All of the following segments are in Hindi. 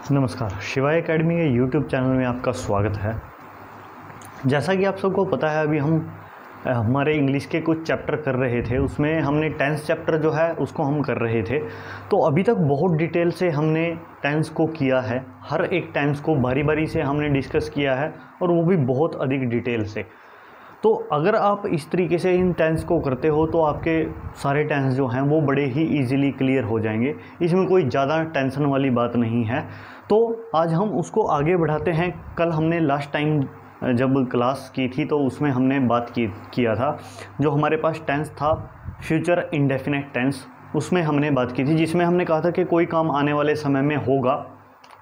नमस्कार, शिवाय एकेडमी के यूट्यूब चैनल में आपका स्वागत है। जैसा कि आप सबको पता है, अभी हम हमारे इंग्लिश के कुछ चैप्टर कर रहे थे, उसमें हमने टेंस चैप्टर जो है उसको हम कर रहे थे। तो अभी तक बहुत डिटेल से हमने टेंस को किया है, हर एक टेंस को बारी बारी से हमने डिस्कस किया है, और वो भी बहुत अधिक डिटेल से। तो अगर आप इस तरीके से इन टेंस को करते हो तो आपके सारे टेंस जो हैं वो बड़े ही इजीली क्लियर हो जाएंगे। इसमें कोई ज़्यादा टेंशन वाली बात नहीं है। तो आज हम उसको आगे बढ़ाते हैं। कल हमने लास्ट टाइम जब क्लास की थी तो उसमें हमने बात किया था, जो हमारे पास टेंस था फ्यूचर इंडेफिनेट टेंस, उसमें हमने बात की थी, जिसमें हमने कहा था कि कोई काम आने वाले समय में होगा,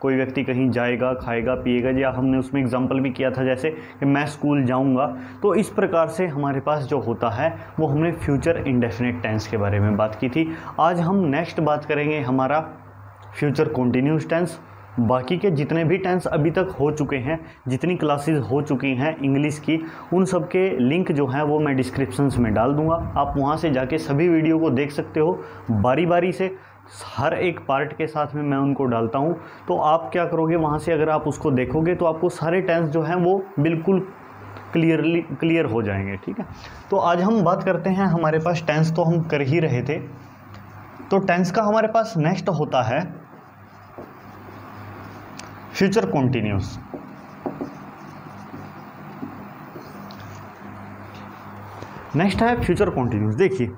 कोई व्यक्ति कहीं जाएगा, खाएगा, पिएगा, या हमने उसमें एग्जांपल भी किया था जैसे कि मैं स्कूल जाऊंगा। तो इस प्रकार से हमारे पास जो होता है वो हमने फ्यूचर इंडेफिनिट टेंस के बारे में बात की थी। आज हम नेक्स्ट बात करेंगे हमारा फ्यूचर कंटिन्यूस टेंस। बाकी के जितने भी टेंस अभी तक हो चुके हैं, जितनी क्लासेस हो चुकी हैं इंग्लिश की, उन सब के लिंक जो हैं वो मैं डिस्क्रिप्शंस में डाल दूंगा। आप वहां से जाके सभी वीडियो को देख सकते हो बारी बारी से, हर एक पार्ट के साथ में मैं उनको डालता हूं। तो आप क्या करोगे, वहां से अगर आप उसको देखोगे तो आपको सारे टेंस जो हैं वो बिल्कुल क्लियर हो जाएंगे। ठीक है, तो आज हम बात करते हैं, हमारे पास टेंस तो हम कर ही रहे थे, तो टेंस का हमारे पास नेक्स्ट होता है फ्यूचर कंटिन्यूस। नेक्स्ट है फ्यूचर कंटिन्यूस। देखिए,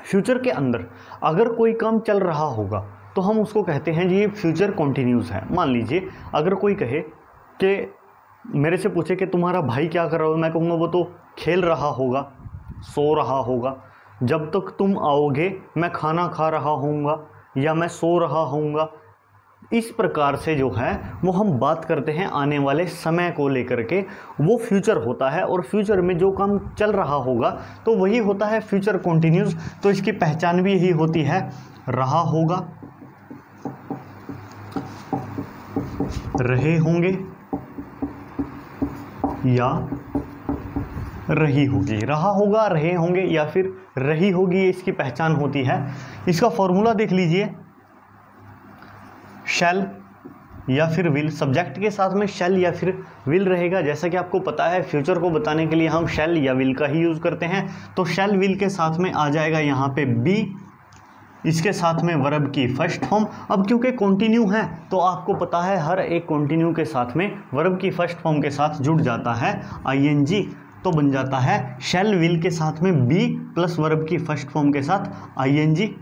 फ्यूचर के अंदर अगर कोई काम चल रहा होगा तो हम उसको कहते हैं जी ये फ्यूचर कंटिन्यूस है। मान लीजिए अगर कोई कहे कि मेरे से पूछे कि तुम्हारा भाई क्या कर रहा हो, मैं कहूँगा वो तो खेल रहा होगा, सो रहा होगा, जब तक तुम आओगे मैं खाना खा रहा होऊंगा, या मैं सो रहा होऊंगा। इस प्रकार से जो है वो हम बात करते हैं आने वाले समय को लेकर के, वो फ्यूचर होता है। और फ्यूचर में जो काम चल रहा होगा तो वही होता है फ्यूचर कंटिन्यूस। तो इसकी पहचान भी यही होती है, रहा होगा, रहे होंगे, या रही होगी। रहा होगा, रहे होंगे, या फिर रही होगी, ये इसकी पहचान होती है। इसका फॉर्मूला देख लीजिए, शैल या फिर विल, सब्जेक्ट के साथ में शैल या फिर विल रहेगा। जैसा कि आपको पता है फ्यूचर को बताने के लिए हम शैल या विल का ही यूज़ करते हैं। तो शैल विल के साथ में आ जाएगा यहाँ पे बी, इसके साथ में वर्ब की फर्स्ट फॉर्म। अब क्योंकि कंटिन्यू है तो आपको पता है हर एक कंटिन्यू के साथ में वर्ब की फर्स्ट फॉर्म के साथ जुड़ जाता है आईएनजी, तो बन जाता है शैल विल के साथ में बी प्लस वर्ब की फर्स्ट फॉर्म के साथ आईएनजी,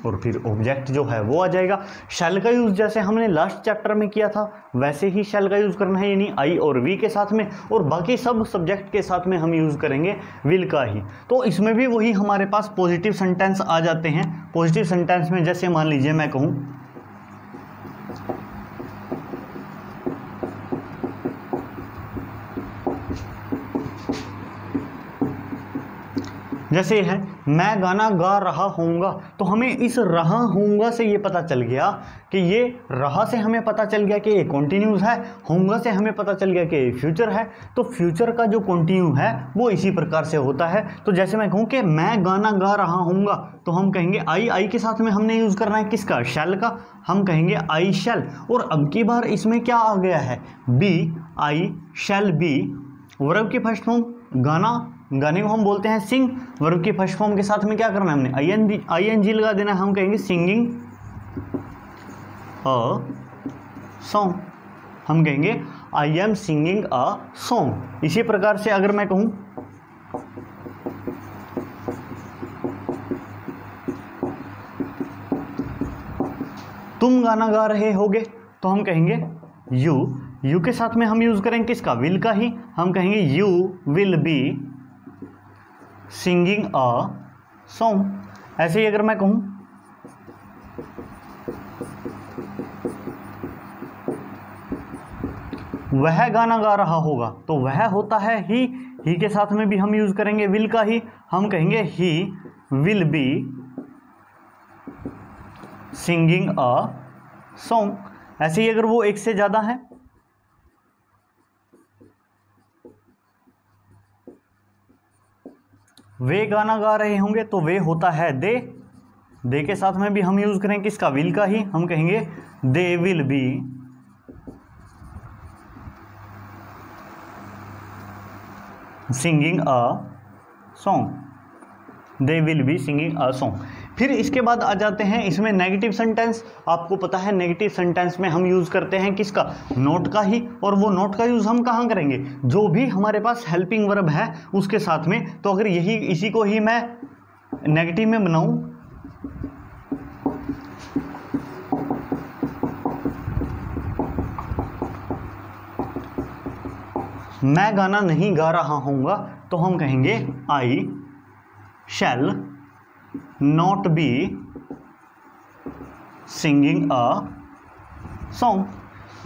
और फिर ऑब्जेक्ट जो है वो आ जाएगा। शैल का यूज़ जैसे हमने लास्ट चैप्टर में किया था वैसे ही शैल का यूज़ करना है, यानी आई और वी के साथ में, और बाकी सब सब्जेक्ट के साथ में हम यूज़ करेंगे विल का ही। तो इसमें भी वही हमारे पास पॉजिटिव सेंटेंस आ जाते हैं। पॉजिटिव सेंटेंस में जैसे मान लीजिए मैं कहूँ जैसे है मैं गाना गा रहा हूँगा, तो हमें इस रहा हूँगा से ये पता चल गया कि ये रहा से हमें पता चल गया कि ये कंटिन्यूस है, होऊंगा से हमें पता चल गया कि ये फ्यूचर है। तो फ्यूचर का जो कंटिन्यू है वो इसी प्रकार से होता है। तो जैसे मैं कहूँ कि मैं गाना गा रहा हूँगा, तो हम कहेंगे आई के साथ में हमने यूज़ करना है किसका, शैल का, हम कहेंगे आई शैल। और अब की बार इसमें क्या आ गया है, be, I shall be, verb की फर्स्ट फॉर्म गाना, गाने को हम बोलते हैं सिंग, वर्ब की फर्स्ट फॉर्म के साथ में क्या करना है हमने आईएनजी लगा देना है, हम कहेंगे सिंगिंग अ सॉन्ग, हम कहेंगे I am singing a song. इसी प्रकार से अगर मैं कहूं तुम गाना गा रहे होगे, तो हम कहेंगे यू के साथ में हम यूज करेंगे किसका, विल का ही, हम कहेंगे you will be singing a song. ऐसे ही अगर मैं कहूं वह गाना गा रहा होगा, तो वह होता है ही के साथ में भी हम यूज करेंगे विल का ही, हम कहेंगे he will be singing a song. ऐसे ही अगर वो एक से ज्यादा है, वे गाना गा रहे होंगे, तो वे होता है दे, दे के साथ में भी हम यूज करें किसका, विल का ही, हम कहेंगे they will be singing a song, they will be singing a song. फिर इसके बाद आ जाते हैं इसमें नेगेटिव सेंटेंस। आपको पता है नेगेटिव सेंटेंस में हम यूज़ करते हैं किसका, नोट का ही। और वो नोट का यूज़ हम कहाँ करेंगे, जो भी हमारे पास हेल्पिंग वर्ब है उसके साथ में। तो अगर यही इसी को ही मैं नेगेटिव में बनाऊं, मैं गाना नहीं गा रहा हूँगा, तो हम कहेंगे I shall not be singing a song.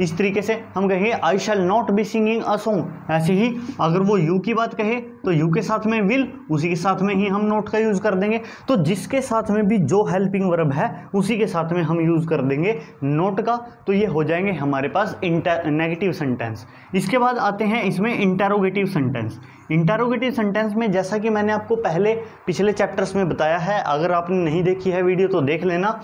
इस तरीके से हम कहेंगे I shall not be singing a song. ऐसे ही अगर वो यू की बात कहे तो यू के साथ में विल, उसी के साथ में ही हम नोट का यूज़ कर देंगे। तो जिसके साथ में भी जो हेल्पिंग वर्ब है उसी के साथ में हम यूज़ कर देंगे नोट का। तो ये हो जाएंगे हमारे पास नेगेटिव सेंटेंस। इसके बाद आते हैं इसमें इंटरोगेटिव सेंटेंस। इंटरोगेटिव सेंटेंस में जैसा कि मैंने आपको पिछले चैप्टर्स में बताया है, अगर आपने नहीं देखी है वीडियो तो देख लेना।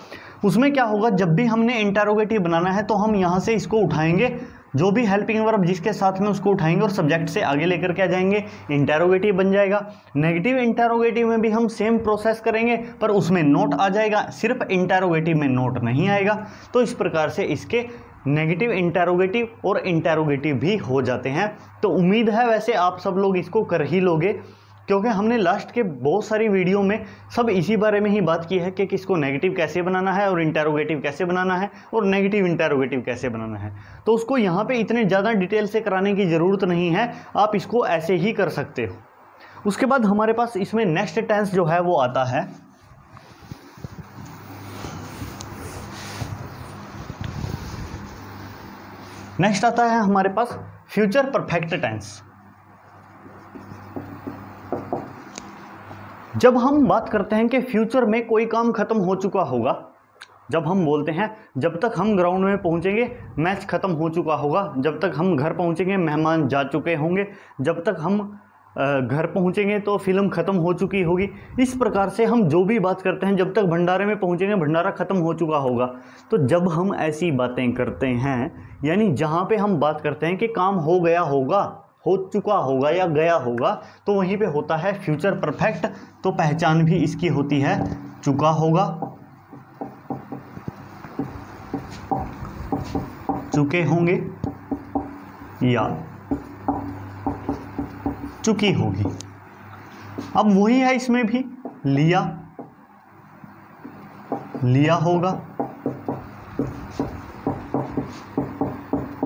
उसमें क्या होगा, जब भी हमने इंटरोगेटिव बनाना है तो हम यहाँ से इसको उठाएंगे, जो भी हेल्पिंग वर्ब जिसके साथ में उसको उठाएंगे और सब्जेक्ट से आगे लेकर के आ जाएंगे, इंटरोगेटिव बन जाएगा। नेगेटिव इंटरोगेटिव में भी हम सेम प्रोसेस करेंगे, पर उसमें नोट आ जाएगा, सिर्फ इंटरोगेटिव में नोट नहीं आएगा। तो इस प्रकार से इसके नेगेटिव इंटरोगेटिव और इंटरोगेटिव भी हो जाते हैं। तो उम्मीद है वैसे आप सब लोग इसको कर ही लोगे, क्योंकि हमने लास्ट के बहुत सारी वीडियो में सब इसी बारे में ही बात की है कि किसको नेगेटिव कैसे बनाना है और इंटरोगेटिव कैसे बनाना है और नेगेटिव इंटरोगेटिव कैसे बनाना है। तो उसको यहाँ पे इतने ज़्यादा डिटेल से कराने की ज़रूरत नहीं है, आप इसको ऐसे ही कर सकते हो। उसके बाद हमारे पास इसमें नेक्स्ट टेंस जो है वो आता है, नेक्स्ट आता है हमारे पास फ्यूचर परफेक्ट टेंस। जब हम बात करते हैं कि फ्यूचर में कोई काम खत्म हो चुका होगा, जब हम बोलते हैं जब तक हम ग्राउंड में पहुंचेंगे मैच खत्म हो चुका होगा, जब तक हम घर पहुंचेंगे मेहमान जा चुके होंगे, जब तक हम घर पहुंचेंगे तो फिल्म खत्म हो चुकी होगी। इस प्रकार से हम जो भी बात करते हैं, जब तक भंडारे में पहुंचेंगे भंडारा खत्म हो चुका होगा। तो जब हम ऐसी बातें करते हैं, यानी जहाँ पे हम बात करते हैं कि काम हो गया होगा, हो चुका होगा या गया होगा, तो वहीं पे होता है फ्यूचर परफेक्ट। तो पहचान भी इसकी होती है चुका होगा, चुके होंगे या चुकी होगी। अब वही है इसमें भी, लिया, लिया होगा,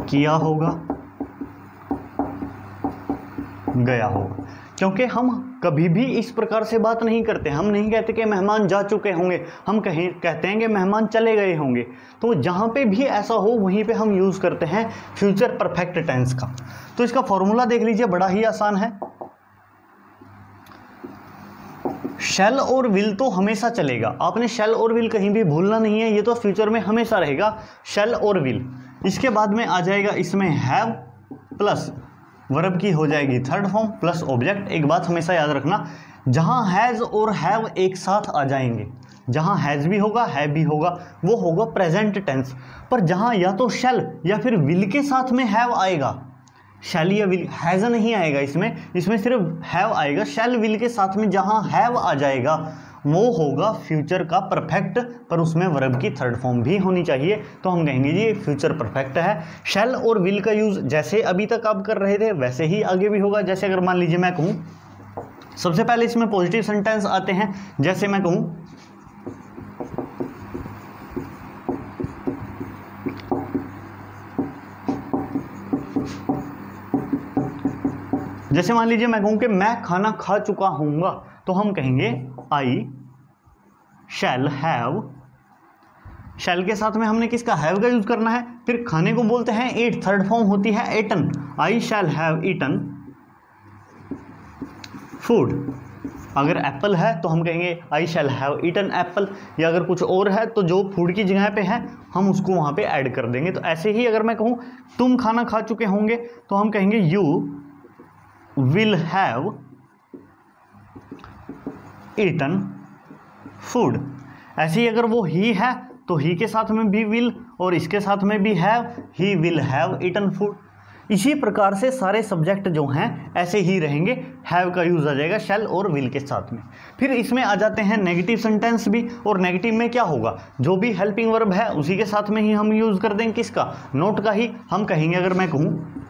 किया होगा, गया होगा। क्योंकि हम कभी भी इस प्रकार से बात नहीं करते, हम नहीं कहते कि मेहमान जा चुके होंगे, हम कहते हैं कि मेहमान चले गए होंगे। तो जहाँ पे भी ऐसा हो वहीं पे हम यूज़ करते हैं फ्यूचर परफेक्ट टेंस का। तो इसका फॉर्मूला देख लीजिए, बड़ा ही आसान है। शैल और विल तो हमेशा चलेगा, आपने शैल और विल कहीं भी भूलना नहीं है, ये तो फ्यूचर में हमेशा रहेगा शैल और विल। इसके बाद में आ जाएगा इसमें हैव प्लस वर्ब की हो जाएगी थर्ड फॉर्म प्लस ऑब्जेक्ट। एक बात हमेशा याद रखना, जहां हैज़ और हैव एक साथ आ जाएंगे, जहां हैज़ भी होगा हैव भी होगा, वो होगा प्रेजेंट टेंस। पर जहां या तो शैल या फिर विल के साथ में हैव आएगा, शैल या विल, हैज़ नहीं आएगा इसमें सिर्फ हैव आएगा। शैल विल के साथ में जहां हैव आ जाएगा वो होगा फ्यूचर का परफेक्ट, पर उसमें वर्ब की थर्ड फॉर्म भी होनी चाहिए। तो हम कहेंगे जी फ्यूचर परफेक्ट है। शैल और विल का यूज़ जैसे अभी तक आप कर रहे थे वैसे ही आगे भी होगा। जैसे अगर मान लीजिए मैं कहूँ, सबसे पहले इसमें पॉजिटिव सेंटेंस आते हैं। जैसे मैं कहूँ जैसे मान लीजिए मैं कहूँ कि मैं खाना खा चुका हूँगा, तो हम कहेंगे आई शैल हैव, शैल के साथ में हमने किसका, हैव का यूज करना है। फिर खाने को बोलते हैं ईट, थर्ड फॉर्म होती है eaten, I shall have eaten food. अगर एप्पल है तो हम कहेंगे I shall have eaten apple, या अगर कुछ और है तो जो फूड की जगह पे है हम उसको वहाँ पे ऐड कर देंगे। तो ऐसे ही अगर मैं कहूँ तुम खाना खा चुके होंगे, तो हम कहेंगे you will have eaten food. ऐसे ही अगर वो ही है तो ही के साथ में भी विल और इसके साथ में भी have, he will have eaten food. इसी प्रकार से सारे सब्जेक्ट जो हैं ऐसे ही रहेंगे, हैव का यूज आ जाएगा शैल और विल के साथ में। फिर इसमें आ जाते हैं नेगेटिव सेंटेंस भी, और नेगेटिव में क्या होगा, जो भी हेल्पिंग वर्ब है उसी के साथ में ही हम यूज कर देंगे किसका, नोट का ही। हम कहेंगे, अगर मैं कहूं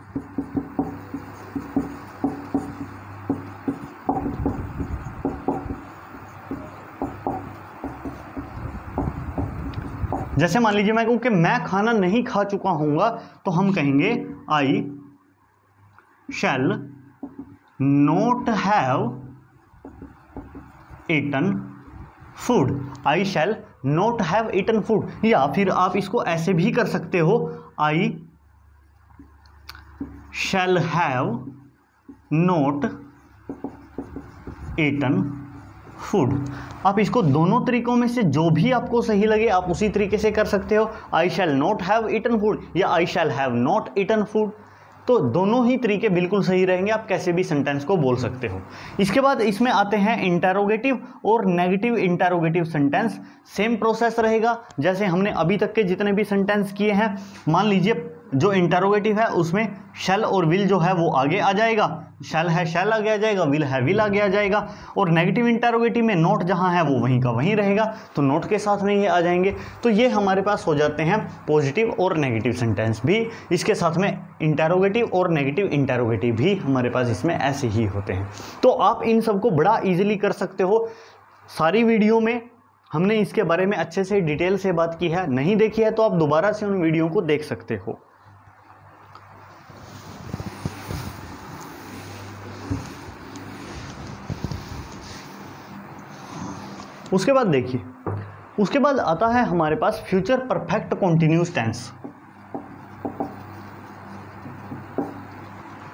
जैसे मान लीजिए मैं कहूं कि मैं खाना नहीं खा चुका हूंगा, तो हम कहेंगे I shall not have eaten food, I shall not have eaten food. या फिर आप इसको ऐसे भी कर सकते हो, I shall have not eaten food. आप इसको दोनों तरीकों में से जो भी आपको सही लगे आप उसी तरीके से कर सकते हो, I shall not have eaten food या I shall have not eaten food. तो दोनों ही तरीके बिल्कुल सही रहेंगे, आप कैसे भी सेंटेंस को बोल सकते हो। इसके बाद इसमें आते हैं इंटरोगेटिव और negative interrogative sentence. Same process रहेगा जैसे हमने अभी तक के जितने भी सेंटेंस किए हैं। मान लीजिए जो इंटरोगेटिव है उसमें शैल और विल जो है वो आगे आ जाएगा, शैल है शैल आगे आ जाएगा, विल है विल आगे आ जाएगा। और नेगेटिव इंटरोगेटिव में नोट जहां है वो वहीं का वहीं रहेगा, तो नोट के साथ में ये आ जाएंगे। तो ये हमारे पास हो जाते हैं पॉजिटिव और नेगेटिव सेंटेंस भी, इसके साथ में इंटरोगेटिव और नेगेटिव इंटरोगेटिव भी हमारे पास इसमें ऐसे ही होते हैं। तो आप इन सबको बड़ा ईजिली कर सकते हो। सारी वीडियो में हमने इसके बारे में अच्छे से डिटेल से बात की है, नहीं देखी है तो आप दोबारा से उन वीडियो को देख सकते हो। उसके बाद देखिए, उसके बाद आता है हमारे पास फ्यूचर परफेक्ट कॉन्टिन्यूस टेंस।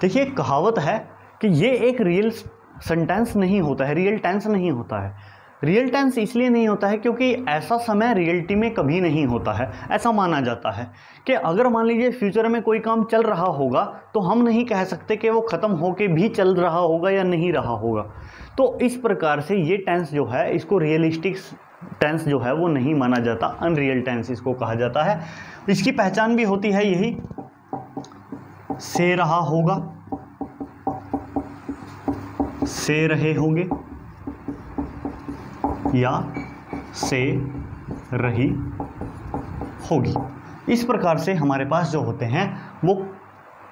देखिए कहावत है कि ये एक रियल सेंटेंस नहीं होता है, रियल टेंस नहीं होता है। रियल टेंस इसलिए नहीं होता है क्योंकि ऐसा समय रियलिटी में कभी नहीं होता है। ऐसा माना जाता है कि अगर मान लीजिए फ्यूचर में कोई काम चल रहा होगा तो हम नहीं कह सकते कि वो ख़त्म होके भी चल रहा होगा या नहीं रहा होगा। तो इस प्रकार से ये टेंस जो है इसको रियलिस्टिक टेंस जो है वो नहीं माना जाता, अनरियल टेंस इसको कहा जाता है। इसकी पहचान भी होती है यही, से रहा होगा, से रहे होंगे या से रही होगी। इस प्रकार से हमारे पास जो होते हैं वो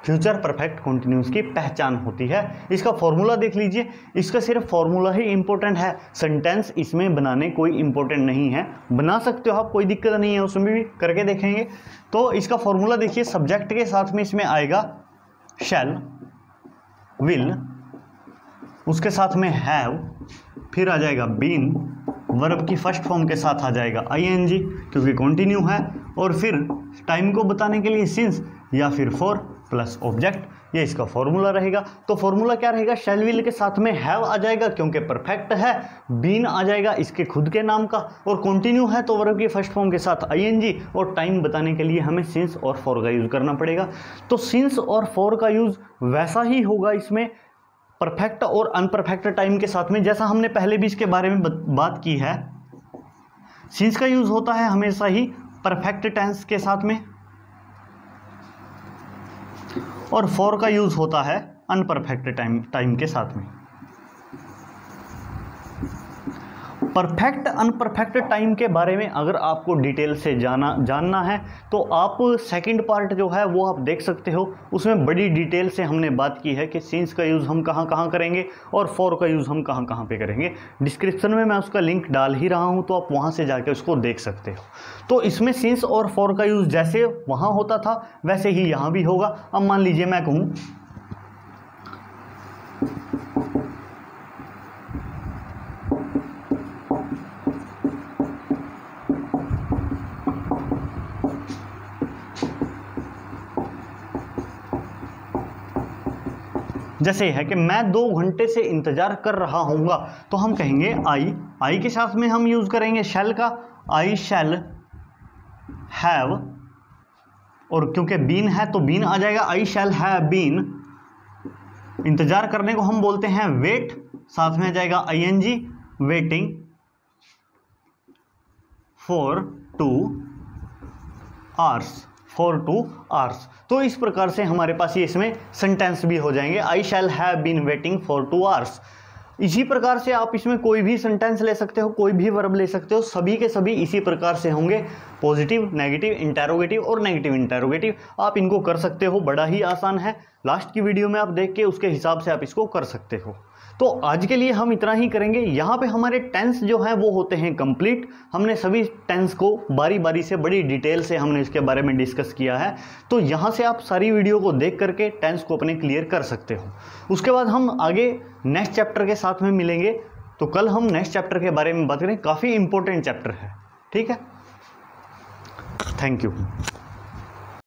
फ्यूचर परफेक्ट कॉन्टिन्यूस की पहचान होती है। इसका फॉर्मूला देख लीजिए, इसका सिर्फ फॉर्मूला ही इंपॉर्टेंट है, सेंटेंस इसमें बनाने कोई इंपॉर्टेंट नहीं है। बना सकते हो आप, कोई दिक्कत नहीं है, उसमें भी करके देखेंगे। तो इसका फॉर्मूला देखिए, सब्जेक्ट के साथ में इसमें आएगा शैल, विल, उसके साथ में हैव, फिर आ जाएगा बीन, वर्ब की फर्स्ट फॉर्म के साथ आ जाएगा आईएनजी क्योंकि कंटिन्यू है, और फिर टाइम को बताने के लिए सिंस या फिर फॉर प्लस ऑब्जेक्ट, ये इसका फॉर्मूला रहेगा। तो फॉर्मूला क्या रहेगा, शैल विल के साथ में हैव आ जाएगा क्योंकि परफेक्ट है, बीन आ जाएगा इसके खुद के नाम का, और कंटिन्यू है तो वर्ब की फर्स्ट फॉर्म के साथ आईएनजी, और टाइम बताने के लिए हमें सिंस और फॉर का यूज़ करना पड़ेगा। तो सिंस और फॉर का यूज़ वैसा ही होगा इसमें परफेक्ट और अनपरफेक्ट टाइम के साथ में, जैसा हमने पहले भी इसके बारे में बात की है। सिंस का यूज़ होता है हमेशा ही परफेक्ट टेंस के साथ में, और फॉर का यूज़ होता है अनपरफेक्ट टाइम के साथ में। परफेक्ट अनपरफेक्ट टाइम के बारे में अगर आपको डिटेल से जानना है तो आप सेकंड पार्ट जो है वो आप देख सकते हो, उसमें बड़ी डिटेल से हमने बात की है कि सिंस का यूज़ हम कहाँ कहाँ करेंगे और फॉर का यूज़ हम कहाँ कहाँ पे करेंगे। डिस्क्रिप्शन में मैं उसका लिंक डाल ही रहा हूँ, तो आप वहाँ से जाके उसको देख सकते हो। तो इसमें सिंस और फॉर का यूज़ जैसे वहाँ होता था वैसे ही यहाँ भी होगा। अब मान लीजिए मैं कहूँ जैसे है कि मैं 2 घंटे से इंतजार कर रहा हूँगा, तो हम कहेंगे आई के साथ में हम यूज़ करेंगे शैल का, आई शैल हैव, और क्योंकि बीन है तो बीन आ जाएगा, आई शैल हैव बीन। इंतजार करने को हम बोलते हैं वेट, साथ में आ जाएगा ING waiting, for 2 hours, for 2 hours। तो इस प्रकार से हमारे पास ये इसमें सेंटेंस भी हो जाएंगे, I shall have been waiting for 2 hours। इसी प्रकार से आप इसमें कोई भी सेंटेंस ले सकते हो, कोई भी वर्ब ले सकते हो, सभी के सभी इसी प्रकार से होंगे, पॉजिटिव, नेगेटिव, इंटेरोगेटिव और नेगेटिव इंटेरोगेटिव। आप इनको कर सकते हो, बड़ा ही आसान है। लास्ट की वीडियो में आप देख के उसके हिसाब से आप इसको कर सकते हो। तो आज के लिए हम इतना ही करेंगे। यहाँ पे हमारे टेंस जो हैं वो होते हैं कंप्लीट। हमने सभी टेंस को बारी बारी से बड़ी डिटेल से हमने इसके बारे में डिस्कस किया है। तो यहाँ से आप सारी वीडियो को देख करके टेंस को अपने क्लियर कर सकते हो। उसके बाद हम आगे नेक्स्ट चैप्टर के साथ में मिलेंगे। तो कल हम नेक्स्ट चैप्टर के बारे में बात करें, काफ़ी इंपॉर्टेंट चैप्टर है। ठीक है, थैंक यू।